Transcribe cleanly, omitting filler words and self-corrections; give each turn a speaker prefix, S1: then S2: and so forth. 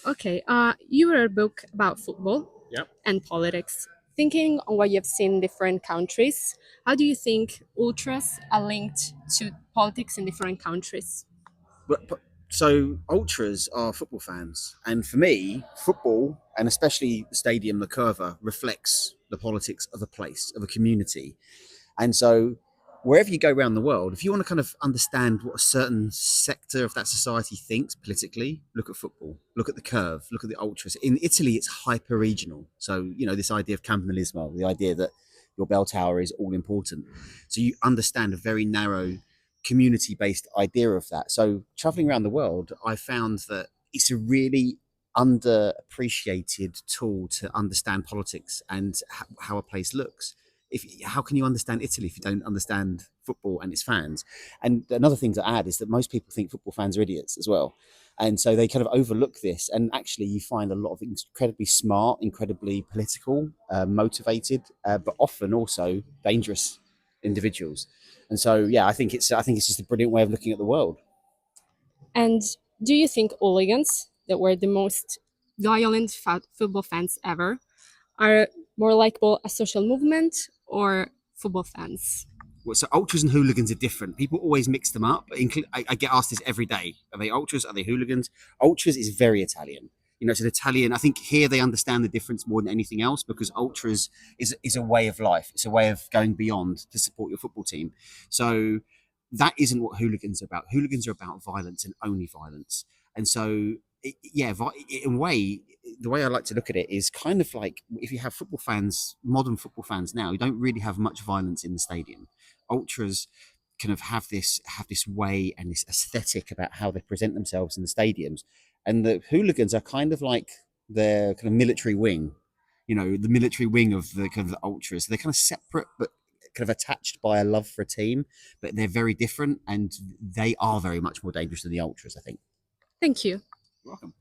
S1: Okay, you wrote a book about football
S2: Yep.
S1: and politics. Thinking on what you've seen in different countries, how do you think ultras are linked to politics in different countries?
S2: But so ultras are football fans, and for me, football and especially the stadium, the curva reflects the politics of a place, of a community. And so, wherever you go around the world, if you want to kind of understand what a certain sector of that society thinks politically, look at football, look at the curve, look at the ultras. In Italy, it's hyper regional. So, this idea of campanile, the idea that your bell tower is all important. So, you understand a very narrow community based idea of that. So, traveling around the world, I found that it's a really underappreciated tool to understand politics and how a place looks. If How can you understand Italy if you don't understand football and its fans? And another thing to add is that most people think football fans are idiots as well, and so they kind of overlook this. And actually, you find a lot of incredibly smart, incredibly political, motivated, but often also dangerous individuals. And so, yeah, I think it's just a brilliant way of looking at the world.
S1: And do you think hooligans, that were the most violent football fans ever, are more likable as social movement or football fans?
S2: Well, so ultras and hooligans are different. People always mix them up. I get asked this every day. Are they ultras? Are they hooligans? Ultras is very Italian. It's an Italian. I think here they understand the difference more than anything else because ultras is a way of life. It's a way of going beyond to support your football team. So that isn't what hooligans are about. Hooligans are about violence and only violence. And so, yeah, in a way, the way I like to look at it is kind of like if you have football fans, modern football fans now, you don't really have much violence in the stadium. Ultras kind of have this way and this aesthetic about how they present themselves in the stadiums, and the hooligans are kind of like their kind of military wing, the military wing of the kind of the ultras. They're kind of separate but kind of attached by a love for a team, but they're very different and they are very much more dangerous than the ultras, I think.
S1: Thank you.
S2: You're welcome.